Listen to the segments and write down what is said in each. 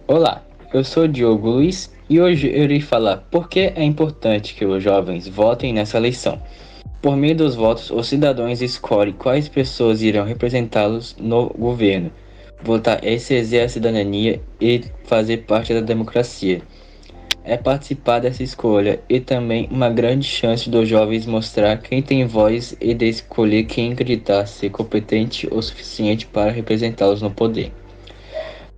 Olá, eu sou o Diogo Luiz e hoje eu irei falar por que é importante que os jovens votem nessa eleição. Por meio dos votos, os cidadãos escolhem quais pessoas irão representá-los no governo. Votar é exercer a cidadania e fazer parte da democracia. É participar dessa escolha e também uma grande chance dos jovens mostrar quem tem voz e de escolher quem acreditar ser competente o suficiente para representá-los no poder.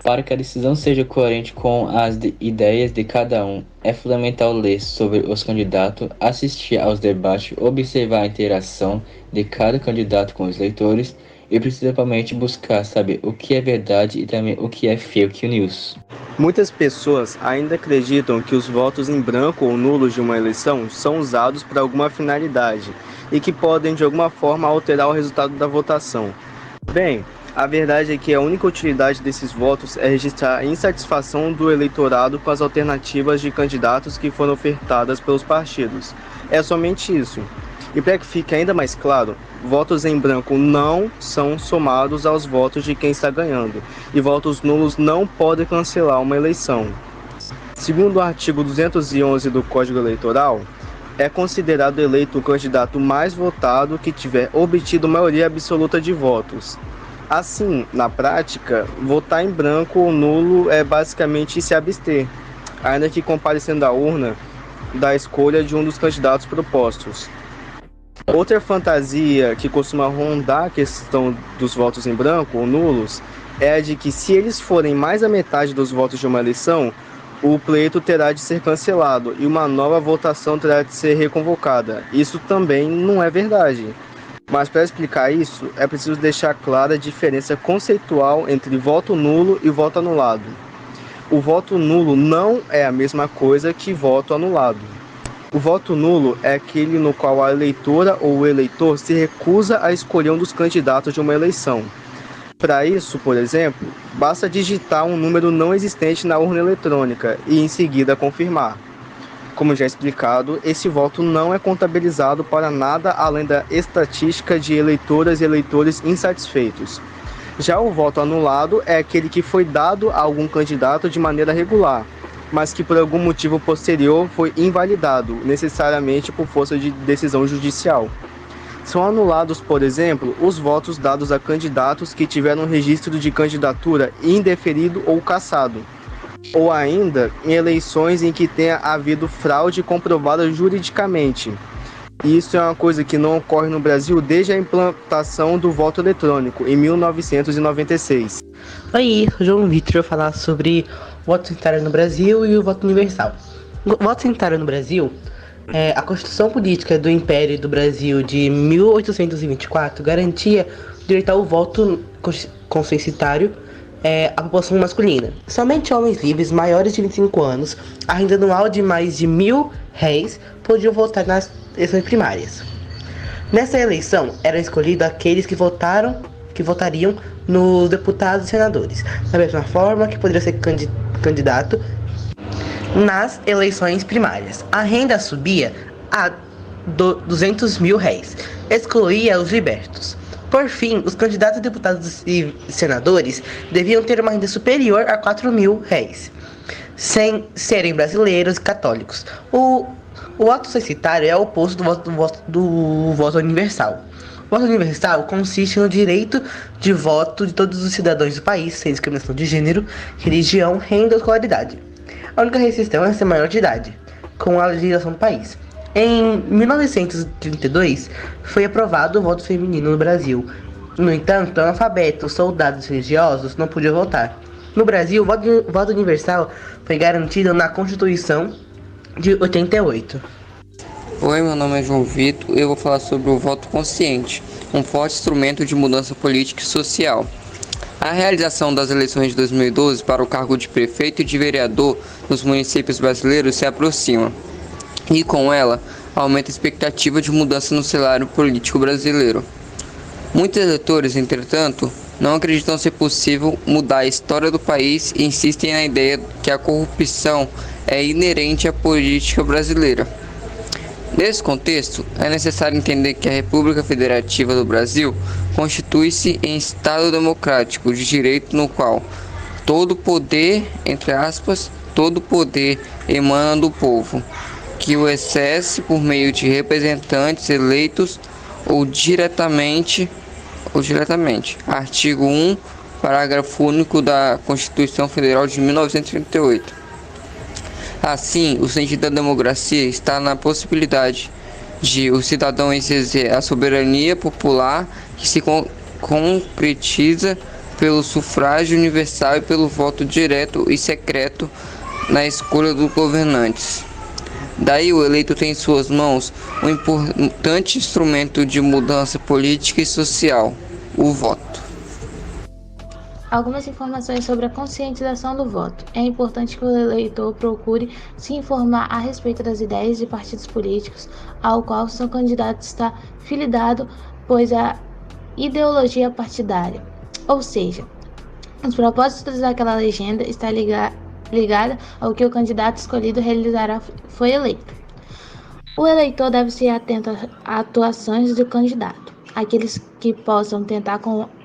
Para que a decisão seja coerente com as ideias de cada um, é fundamental ler sobre os candidatos, assistir aos debates, observar a interação de cada candidato com os leitores e principalmente buscar saber o que é verdade e também o que é fake news. Muitas pessoas ainda acreditam que os votos em branco ou nulos de uma eleição são usados para alguma finalidade e que podem de alguma forma alterar o resultado da votação. Bem, a verdade é que a única utilidade desses votos é registrar a insatisfação do eleitorado com as alternativas de candidatos que foram ofertadas pelos partidos. É somente isso. E para que fique ainda mais claro, votos em branco não são somados aos votos de quem está ganhando, e votos nulos não podem cancelar uma eleição. Segundo o artigo 211 do Código Eleitoral, é considerado eleito o candidato mais votado que tiver obtido maioria absoluta de votos. Assim, na prática, votar em branco ou nulo é basicamente se abster, ainda que comparecendo à urna da escolha de um dos candidatos propostos. Outra fantasia que costuma rondar a questão dos votos em branco ou nulos é a de que, se eles forem mais da metade dos votos de uma eleição, o pleito terá de ser cancelado e uma nova votação terá de ser reconvocada. Isso também não é verdade. Mas para explicar isso, é preciso deixar clara a diferença conceitual entre voto nulo e voto anulado. O voto nulo não é a mesma coisa que voto anulado. O voto nulo é aquele no qual a eleitora ou o eleitor se recusa a escolher um dos candidatos de uma eleição. Para isso, por exemplo, basta digitar um número não existente na urna eletrônica e em seguida confirmar. Como já explicado, esse voto não é contabilizado para nada além da estatística de eleitoras e eleitores insatisfeitos. Já o voto anulado é aquele que foi dado a algum candidato de maneira regular, mas que por algum motivo posterior foi invalidado, necessariamente por força de decisão judicial. São anulados, por exemplo, os votos dados a candidatos que tiveram registro de candidatura indeferido ou cassado, ou ainda em eleições em que tenha havido fraude comprovada juridicamente. E isso é uma coisa que não ocorre no Brasil desde a implantação do voto eletrônico, em 1996. Oi, João Vitor, eu vou falar sobre o voto sanitário no Brasil e o voto universal. O voto sanitário no Brasil, a Constituição Política do Império do Brasil de 1824 garantia o direito ao voto consensitário à população masculina. Somente homens livres maiores de 25 anos, a renda anual de mais de R$ 1.000, podiam votar nas eleições primárias. Nessa eleição, eram escolhidos aqueles que votariam nos deputados e senadores, da mesma forma que poderia ser candidato nas eleições primárias. A renda subia a R$ 200 mil, excluía os libertos. Por fim, os candidatos a deputados e senadores deviam ter uma renda superior a R$ 4.000, sem serem brasileiros e católicos. O voto censitário é o oposto do voto universal. O voto universal consiste no direito de voto de todos os cidadãos do país, sem discriminação de gênero, religião, renda ou escolaridade. A única restrição é ser maior de idade, com a legislação do país. Em 1932, foi aprovado o voto feminino no Brasil. No entanto, analfabetos, soldados religiosos não podiam votar. No Brasil, o voto universal foi garantido na Constituição de 88. Oi, meu nome é João Vitor e eu vou falar sobre o voto consciente, um forte instrumento de mudança política e social. A realização das eleições de 2012 para o cargo de prefeito e de vereador nos municípios brasileiros se aproxima, e com ela aumenta a expectativa de mudança no cenário político brasileiro. Muitos eleitores, entretanto, não acreditam ser possível mudar a história do país e insistem na ideia que a corrupção é inerente à política brasileira. Nesse contexto, é necessário entender que a República Federativa do Brasil constitui-se em Estado democrático de direito no qual todo poder, entre aspas, todo poder emana do povo, que o exerce por meio de representantes eleitos ou diretamente. Artigo 1, parágrafo único da Constituição Federal de 1938. Assim, o sentido da democracia está na possibilidade de o cidadão exercer a soberania popular que se concretiza pelo sufrágio universal e pelo voto direto e secreto na escolha dos governantes. Daí o eleito tem em suas mãos um importante instrumento de mudança política e social, o voto. Algumas informações sobre a conscientização do voto. É importante que o eleitor procure se informar a respeito das ideias de partidos políticos ao qual seu candidato está filiado, pois a ideologia partidária, ou seja, os propósitos daquela legenda está ligada ao que o candidato escolhido realizará foi eleito. O eleitor deve ser atento às atuações do candidato, aqueles que possam tentar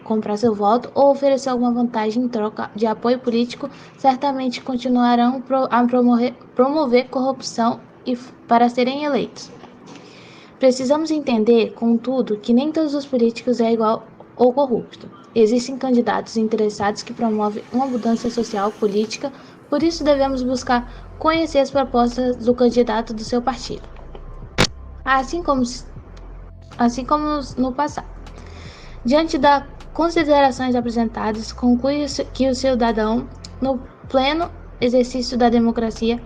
comprar seu voto ou oferecer alguma vantagem em troca de apoio político, certamente continuarão a promover corrupção para serem eleitos. Precisamos entender, contudo, que nem todos os políticos é igual ou corrupto. Existem candidatos interessados que promovem uma mudança social política, por isso devemos buscar conhecer as propostas do candidato do seu partido. Assim como no passado. Diante das considerações apresentadas, conclui que o cidadão, no pleno exercício da democracia,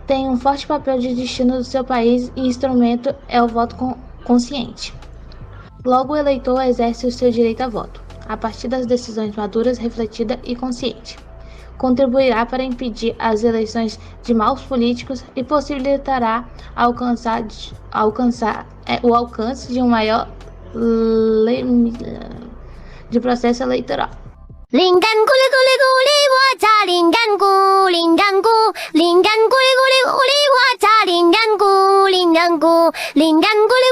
tem um forte papel de destino do seu país e instrumento é o voto consciente. Logo, o eleitor exerce o seu direito a voto, a partir das decisões maduras, refletida e consciente. Contribuirá para impedir as eleições de maus políticos e possibilitará o alcance de um maior de processo eleitoral. 灵感咕哩咕哩咕哩，我炸灵感咕，灵感咕，灵感咕哩咕哩咕哩，我炸灵感咕，灵感咕，灵感咕哩。